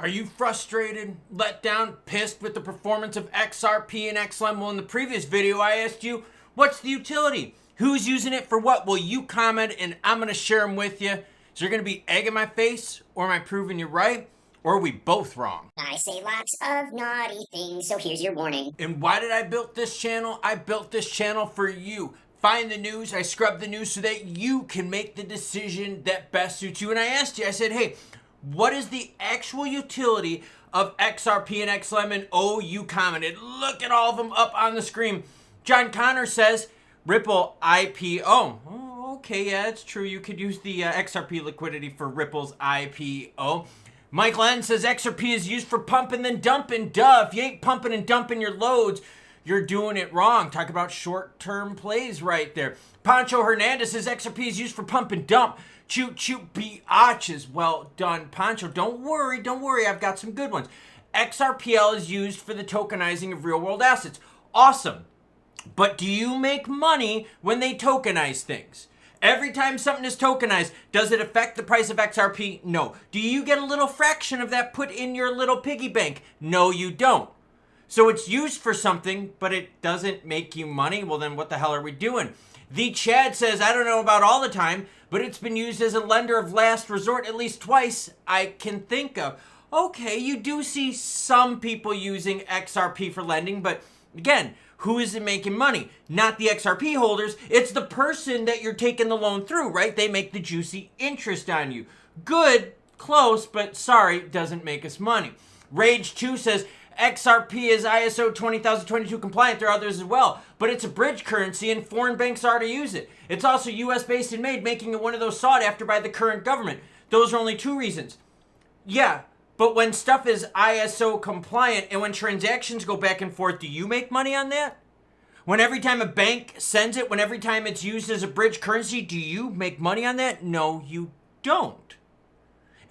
Are you frustrated, let down, pissed with the performance of XRP and XLM? Well, in the previous video, I asked you, what's the utility? Who's using it for what? Well, you comment and I'm going to share them with you. So you're going to be egg in my face, or am I proving you right? Or are we both wrong? I say lots of naughty things, so here's your warning. And why did I build this channel? I built this channel for you. Find the news, I scrub the news so that you can make the decision that best suits you. And I asked you, I said, hey, what is the actual utility of XRP and XLM? And oh, you commented. Look at all of them up on the screen. John Connor says, Ripple IPO. Oh, okay, yeah, it's true. You could use the XRP liquidity for Ripple's IPO. Mike Lennon says XRP is used for pumping then dumping. Duh, if you ain't pumping and dumping your loads, you're doing it wrong. Talk about short-term plays right there. Pancho Hernandez says XRP is used for pump and dump. Choot, choot, biatches. Well done, Pancho. Don't worry. I've got some good ones. XRPL is used for the tokenizing of real-world assets. Awesome. But do you make money when they tokenize things? Every time something is tokenized, does it affect the price of XRP? No. Do you get a little fraction of that put in your little piggy bank? No, you don't. So it's used for something, but it doesn't make you money? Well, then what the hell are we doing? The Chad says, I don't know about all the time, but it's been used as a lender of last resort at least twice I can think of. Okay, you do see some people using XRP for lending, but again, who is it making money? Not the XRP holders. It's the person that you're taking the loan through, right? They make the juicy interest on you. Good, close, but sorry, doesn't make us money. Rage2 says, XRP is ISO 20022 compliant. There are others as well, but it's a bridge currency and foreign banks are to use it. It's also US based and made, making it one of those sought after by the current government. Those are only two reasons. Yeah, but when stuff is ISO compliant and when transactions go back and forth, do you make money on that? When every time a bank sends it, when every time it's used as a bridge currency, do you make money on that? No, you don't.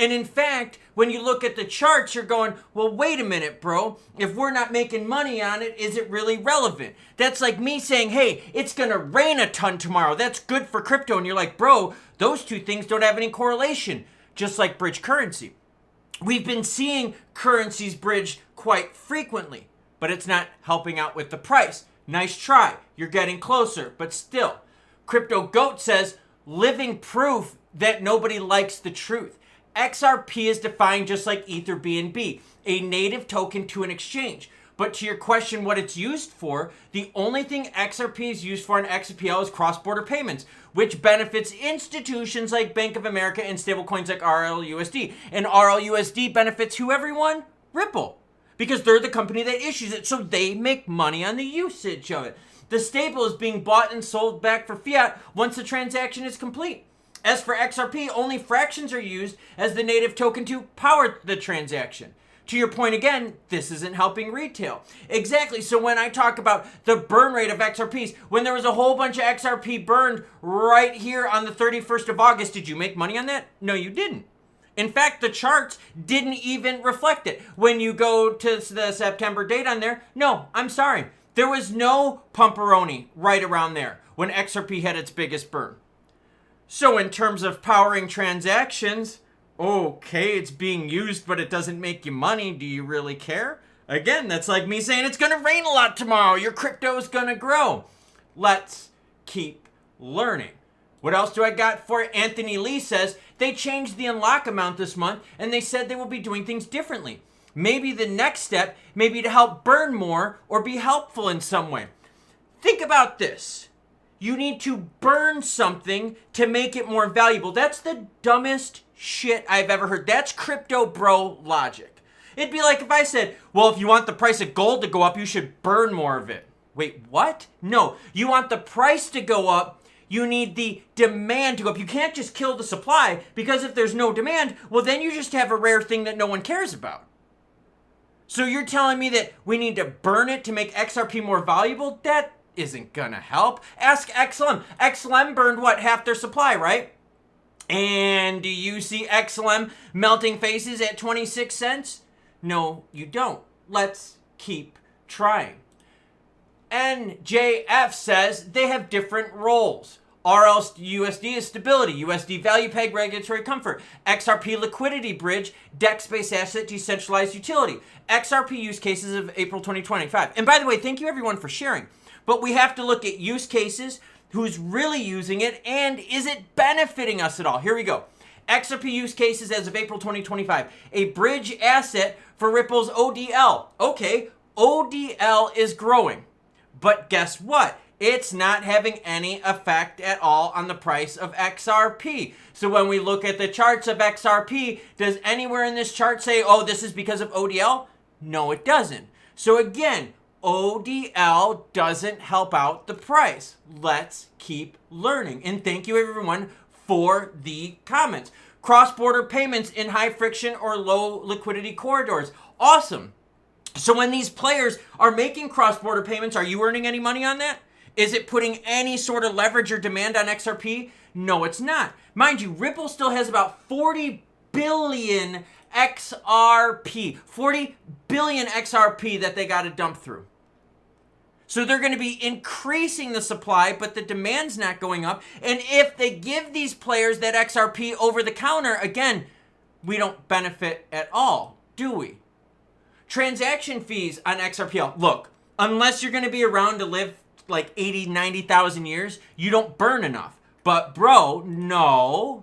And in fact, when you look at the charts, you're going, well, wait a minute, bro. If we're not making money on it, is it really relevant? That's like me saying, hey, it's going to rain a ton tomorrow. That's good for crypto. And you're like, bro, those two things don't have any correlation, just like bridge currency. We've been seeing currencies bridged quite frequently, but it's not helping out with the price. Nice try. You're getting closer, but still. Crypto Goat says, living proof that nobody likes the truth. XRP is defined just like Ether BNB, a native token to an exchange. But to your question, what it's used for, the only thing XRP is used for in XRPL is cross-border payments, which benefits institutions like Bank of America and stablecoins like RLUSD. And RLUSD benefits who, everyone? Ripple. Because they're the company that issues it, so they make money on the usage of it. The stable is being bought and sold back for fiat once the transaction is complete. As for XRP, only fractions are used as the native token to power the transaction. To your point again, this isn't helping retail. Exactly, so when I talk about the burn rate of XRPs, when there was a whole bunch of XRP burned right here on the 31st of August, did you make money on that? No, you didn't. In fact, the charts didn't even reflect it. When you go to the September date on there, no, I'm sorry. There was no pumperoni right around there when XRP had its biggest burn. So in terms of powering transactions, okay, it's being used, but it doesn't make you money. Do you really care? Again, that's like me saying it's going to rain a lot tomorrow. Your crypto is going to grow. Let's keep learning. What else do I got for you? Anthony Lee says they changed the unlock amount this month, and they said they will be doing things differently. Maybe the next step may be to help burn more or be helpful in some way. Think about this. You need to burn something to make it more valuable. That's the dumbest shit I've ever heard. That's crypto bro logic. It'd be like if I said, well, if you want the price of gold to go up, you should burn more of it. Wait, what? No, you want the price to go up, you need the demand to go up. You can't just kill the supply, because if there's no demand, well, then you just have a rare thing that no one cares about. So you're telling me that we need to burn it to make XRP more valuable? That isn't gonna help. Ask XLM. XLM burned what? Half their supply, right? And do you see XLM melting faces at 26 cents? No, you don't. Let's keep trying. NJF says they have different roles. RLUSD is stability. USD value peg, regulatory comfort. XRP liquidity bridge, DEX-based asset, decentralized utility. XRP use cases of April 2025. And by the way, thank you everyone for sharing. But we have to look at use cases, who's really using it, and is it benefiting us at all? Here we go. XRP use cases as of April 2025. A bridge asset for Ripple's ODL. Okay, ODL is growing. But guess what? It's not having any effect at all on the price of XRP. So when we look at the charts of XRP, does anywhere in this chart say, oh, this is because of ODL? No, it doesn't. So again, ODL doesn't help out the price. Let's keep learning. And thank you everyone for the comments. Cross-border payments in high friction or low liquidity corridors. Awesome. So when these players are making cross-border payments, are you earning any money on that? Is it putting any sort of leverage or demand on XRP? No, it's not. Mind you, Ripple still has about 40 billion XRP. 40 billion XRP that they got to dump through. So they're going to be increasing the supply, but the demand's not going up. And if they give these players that XRP over the counter, again, we don't benefit at all, do we? Transaction fees on XRPL. Look, unless you're going to be around to live like 80, 90,000 years, you don't burn enough. But bro, no.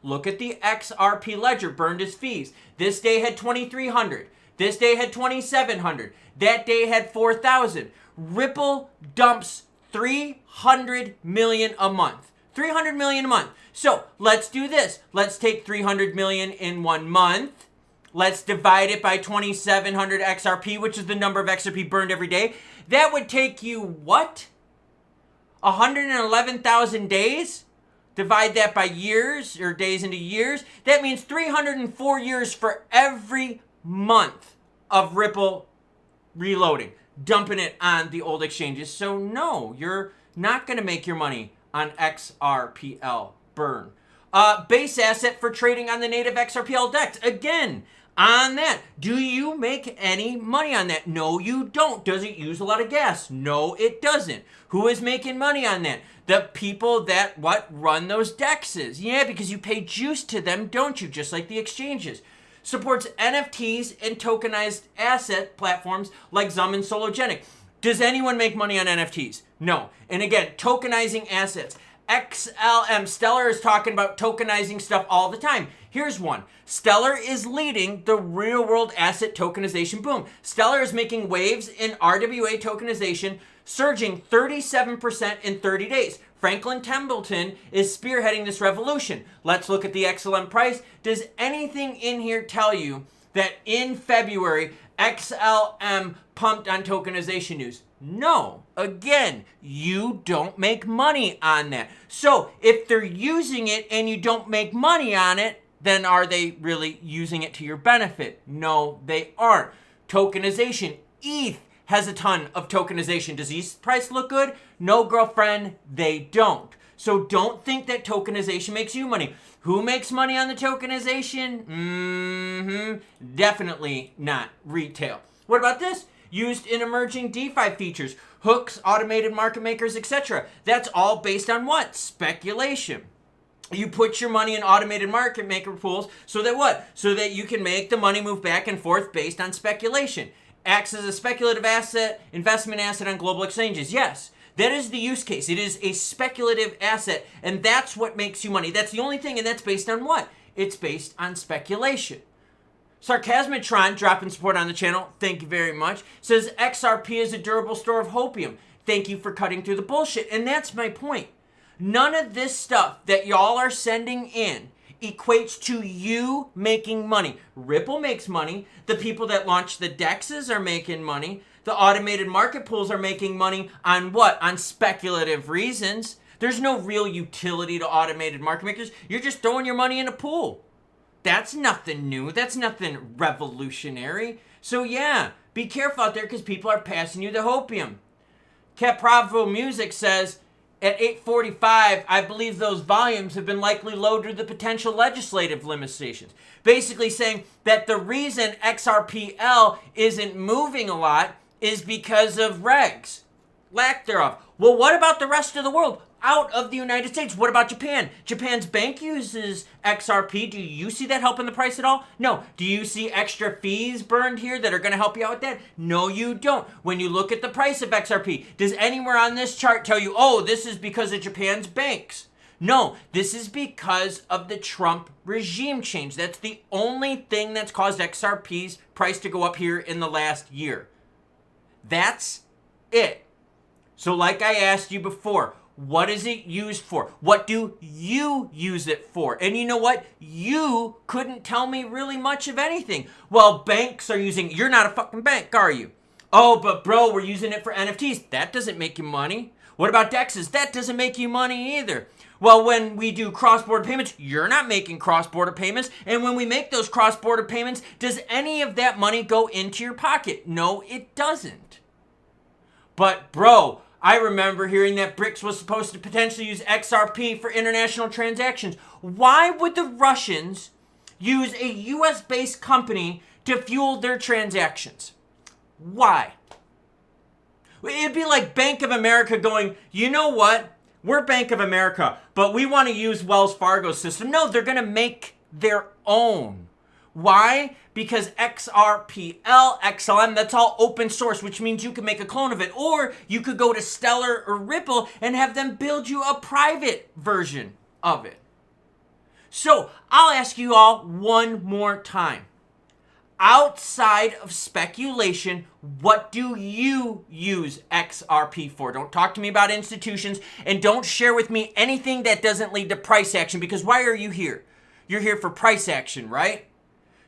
Look at the XRP ledger, burned his fees. This day had 2,300. This day had 2,700. That day had 4,000. Ripple dumps 300 million a month. 300 million a month. So let's do this. Let's take 300 million in 1 month. Let's divide it by 2,700 XRP, which is the number of XRP burned every day. That would take you, what? 111,000 days? Divide that by years, or days into years. That means 304 years for every month of Ripple reloading, dumping it on the old exchanges. So no, you're not going to make your money on XRPL burn. Base asset for trading on the native XRPL DEX. Again, on that, do you make any money on that? No, you don't. Does it use a lot of gas? No, it doesn't. Who is making money on that? The people that, run those DEXs. Yeah, because you pay juice to them, don't you? Just like the exchanges. Supports NFTs and tokenized asset platforms like Zum and Sologenic. Does anyone make money on NFTs? No. And again, tokenizing assets. XLM, Stellar is talking about tokenizing stuff all the time. Here's one. Stellar is leading the real-world asset tokenization boom. Stellar is making waves in RWA tokenization, surging 37% in 30 days. Franklin Templeton is spearheading this revolution. Let's look at the XLM price. Does anything in here tell you that in February, XLM pumped on tokenization news? No. Again, you don't make money on that. So if they're using it and you don't make money on it, then are they really using it to your benefit? No, they aren't. Tokenization. ETH has a ton of tokenization. Does ETH price look good? No, girlfriend, they don't. So don't think that tokenization makes you money. Who makes money on the tokenization? Definitely not retail. What about this? Used in emerging DeFi features, hooks, automated market makers, etc. That's all based on what? Speculation. You put your money in automated market maker pools so that what? So that you can make the money move back and forth based on speculation. Acts as a speculative asset, investment asset on global exchanges. Yes, that is the use case. It is a speculative asset, and that's what makes you money. That's the only thing, and that's based on what? It's based on speculation. Sarcasmatron, dropping support on the channel, thank you very much, says XRP is a durable store of hopium. Thank you for cutting through the bullshit. And that's my point. None of this stuff that y'all are sending in equates to you making money. Ripple makes money. The people that launch the DEXs are making money. The automated market pools are making money on what? On speculative reasons. There's no real utility to automated market makers. You're just throwing your money in a pool. That's nothing new. That's nothing revolutionary. So yeah, be careful out there because people are passing you the hopium. Capravo Music says, at 8:45, I believe those volumes have been likely lowered to the potential legislative limitations. Basically saying that the reason XRPL isn't moving a lot is because of regs. Lack thereof. Well, what about the rest of the world? out of the United States. What about Japan? Japan's bank uses XRP. Do you see that helping the price at all? No. Do you see extra fees burned here that are going to help you out with that? No, you don't. When you look at the price of XRP, does anywhere on this chart tell you, oh, this is because of Japan's banks? No, this is because of the Trump regime change. That's the only thing that's caused XRP's price to go up here in the last year. That's it. So like I asked you before, what is it used for? What do you use it for? And you know what? You couldn't tell me really much of anything. Well, banks are using, you're not a fucking bank, are you? Oh, but bro, we're using it for NFTs. That doesn't make you money. What about DEXs? That doesn't make you money either. Well, when we do cross-border payments, you're not making cross-border payments. And when we make those cross-border payments, does any of that money go into your pocket? No, it doesn't. But bro, I remember hearing that BRICS was supposed to potentially use XRP for international transactions. Why would the Russians use a US-based company to fuel their transactions? Why? It'd be like Bank of America going, you know what? We're Bank of America, but we want to use Wells Fargo's system. No, they're going to make their own. Why? Because XRPL, XLM, that's all open source, which means you can make a clone of it. Or you could go to Stellar or Ripple and have them build you a private version of it. So I'll ask you all one more time. Outside of speculation, what do you use XRP for? Don't talk to me about institutions, and don't share with me anything that doesn't lead to price action, because why are you here? You're here for price action, right?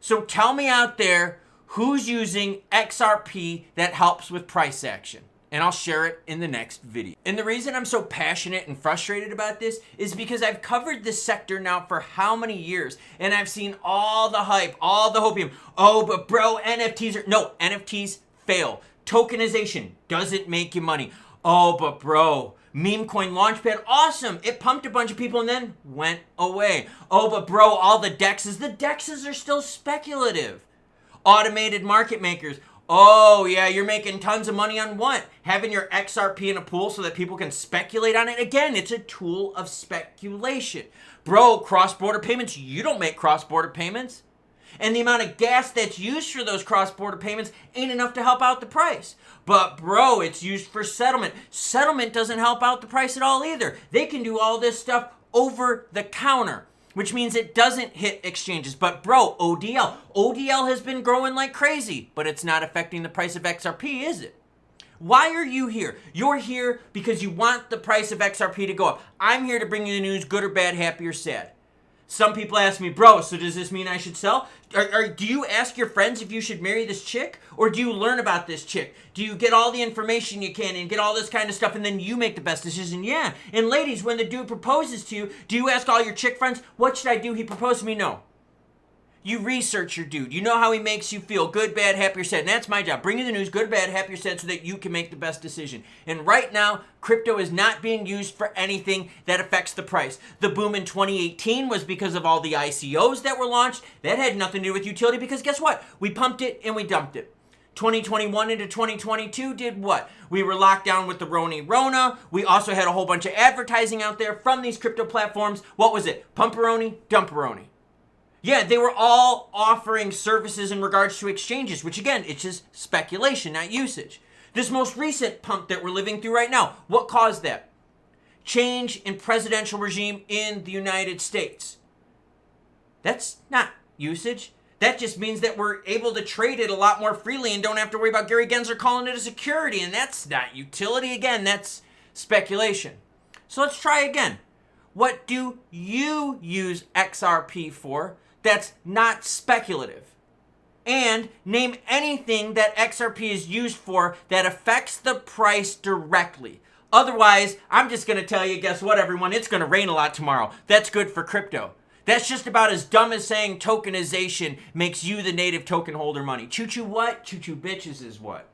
So tell me out there who's using XRP that helps with price action, and I'll share it in the next video. And the reason I'm so passionate and frustrated about this is because I've covered this sector now for how many years, and I've seen all the hype, all the hopium. Oh, but bro, NFTs fail. Tokenization doesn't make you money. Oh, but bro, meme coin launchpad, awesome. It pumped a bunch of people and then went away. Oh, but bro, all the DEXs are still speculative. Automated market makers. Oh, yeah, you're making tons of money on what? Having your XRP in a pool so that people can speculate on it? Again, it's a tool of speculation. Bro, cross-border payments, you don't make cross-border payments. And the amount of gas that's used for those cross-border payments ain't enough to help out the price. But bro, it's used for settlement. Settlement doesn't help out the price at all either. They can do all this stuff over the counter, which means it doesn't hit exchanges. But bro, ODL has been growing like crazy, but it's not affecting the price of XRP, is it? Why are you here? You're here because you want the price of XRP to go up. I'm here to bring you the news, good or bad, happy or sad. Some people ask me, bro, so does this mean I should sell? Do you ask your friends if you should marry this chick? Or do you learn about this chick? Do you get all the information you can and get all this kind of stuff and then you make the best decision? Yeah. And ladies, when the dude proposes to you, do you ask all your chick friends, what should I do? He proposed to me? No. You research your dude. You know how he makes you feel, good, bad, happy, or sad. And that's my job. Bring you the news, good, bad, happy, or sad, so that you can make the best decision. And right now, crypto is not being used for anything that affects the price. The boom in 2018 was because of all the ICOs that were launched. That had nothing to do with utility because guess what? We pumped it and we dumped it. 2021 into 2022 did what? We were locked down with the Rona. We also had a whole bunch of advertising out there from these crypto platforms. What was it? Pumperoni, dumperoni. Yeah, they were all offering services in regards to exchanges, which again, it's just speculation, not usage. This most recent pump that we're living through right now, what caused that? Change in presidential regime in the United States. That's not usage. That just means that we're able to trade it a lot more freely and don't have to worry about Gary Gensler calling it a security, and that's not utility. Again, that's speculation. So let's try again. What do you use XRP for that's not speculative? And name anything that XRP is used for that affects the price directly. Otherwise, I'm just going to tell you, guess what, everyone? It's going to rain a lot tomorrow. That's good for crypto. That's just about as dumb as saying tokenization makes you the native token holder money. Choo-choo what? Choo-choo bitches is what?